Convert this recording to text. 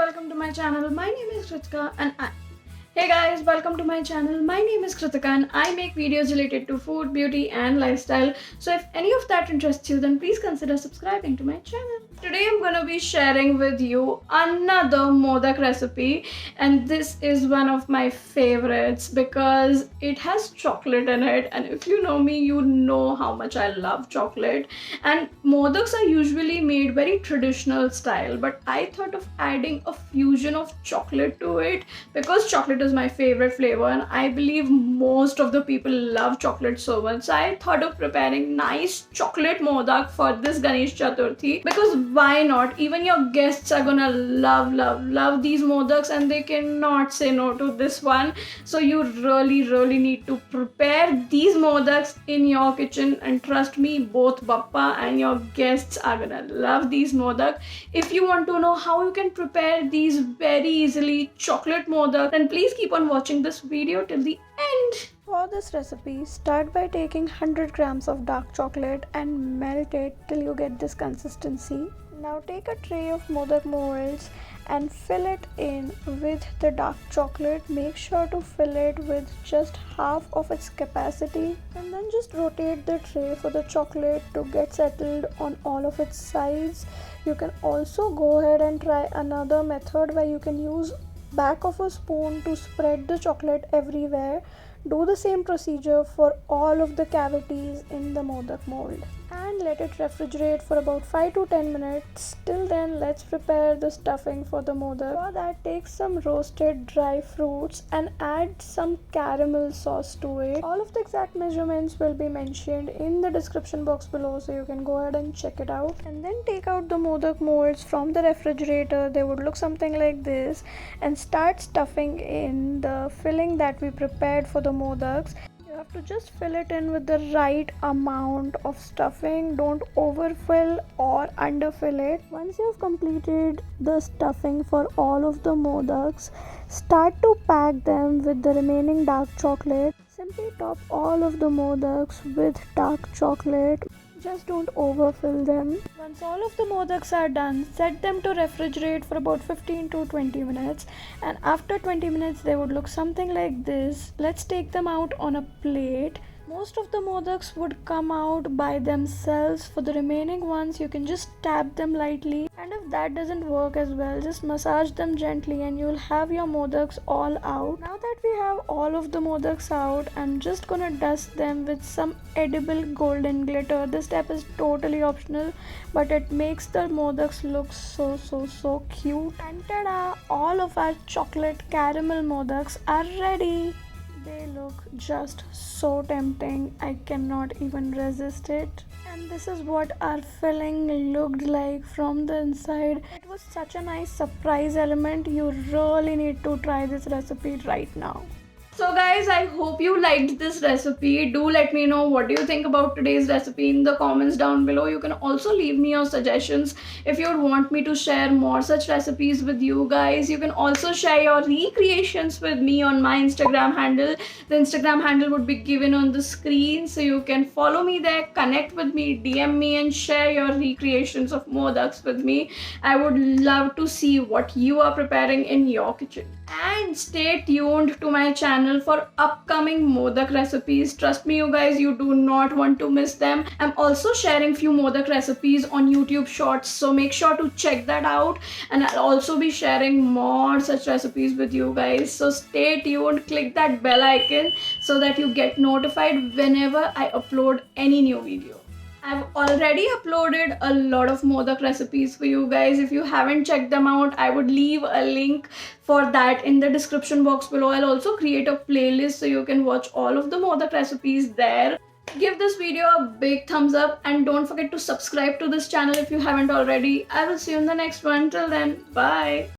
welcome to my channel. My name is Kritika and Hey guys, welcome to my channel. My name is Kritika and I make videos related to food, beauty and lifestyle. So if any of that interests you, then please consider subscribing to my channel. Today I'm gonna be sharing with you another Modak recipe, and this is one of my favorites because it has chocolate in it, and if you know me, you know how much I love chocolate. And Modaks are usually made very traditional style, but I thought of adding a fusion of chocolate to it because chocolate is my favorite flavor and I believe most of the people love chocolate so much. So I thought of preparing nice chocolate modak for this Ganesh Chaturthi, because why not? Even your guests are gonna love these modaks and they cannot say no to this one. So you really need to prepare these modaks in your kitchen, and trust me, both Bappa and your guests are gonna love these modak. If you want to know how you can prepare these very easily chocolate modak, then please keep on watching this video till the end. For this recipe, start by taking 100 grams of dark chocolate and melt it till you get this consistency. Now take a tray of modak molds and fill it in with the dark chocolate. Make sure to fill it with just half of its capacity, and then just rotate the tray for the chocolate to get settled on all of its sides. You can also go ahead and try another method where you can use back of a spoon to spread the chocolate everywhere. Do the same procedure for all of the cavities in the modak mold and let it refrigerate for about 5 to 10 minutes. Till then, let's prepare the stuffing for the modak. For that, take some roasted dry fruits and add some caramel sauce to it. All of the exact measurements will be mentioned in the description box below, so you can go ahead and check it out. And then take out the modak molds from the refrigerator. They would look something like this, and start stuffing in the filling that we prepared for the modaks. You have to just fill it in with the right amount of stuffing. Don't overfill or underfill it. Once you have completed the stuffing for all of the modaks, start to pack them with the remaining dark chocolate. Simply top all of the modaks with dark chocolate. Just don't overfill them. Once all of the modaks are done, set them to refrigerate for about 15 to 20 minutes, and after 20 minutes they would look something like this. Let's take them out on a plate. Most of the modaks would come out by themselves. For the remaining ones, you can just tap them lightly, and if that doesn't work as well, just massage them gently and you'll have your modaks all out. Now that we have all of the modaks out, I'm just gonna dust them with some edible golden glitter. This step is totally optional, but it makes the modaks look so cute. And ta-da! All of our chocolate caramel modaks are ready. They look just so tempting. I cannot even resist it. And this is what our filling looked like from the inside. It was such a nice surprise element. You really need to try this recipe right now. So guys, I hope you liked this recipe. Do let me know what do you think about today's recipe in the comments down below. You can also leave me your suggestions if you would want me to share more such recipes with you guys. You can also share your recreations with me on my Instagram handle. The Instagram handle would be given on the screen, so you can follow me there, connect with me, DM me and share your recreations of modaks with me. I would love to see what you are preparing in your kitchen. And stay tuned to my channel for upcoming modak recipes. Trust me, you guys, you do not want to miss them. I'm also sharing few modak recipes on YouTube Shorts, so make sure to check that out. And I'll also be sharing more such recipes with you guys. So stay tuned, click that bell icon so that you get notified whenever I upload any new video. I've already uploaded a lot of modak recipes for you guys. If you haven't checked them out, I would leave a link for that in the description box below. I'll also create a playlist so you can watch all of the modak recipes there. Give this video a big thumbs up and don't forget to subscribe to this channel if you haven't already. I will see you in the next one. Till then, bye.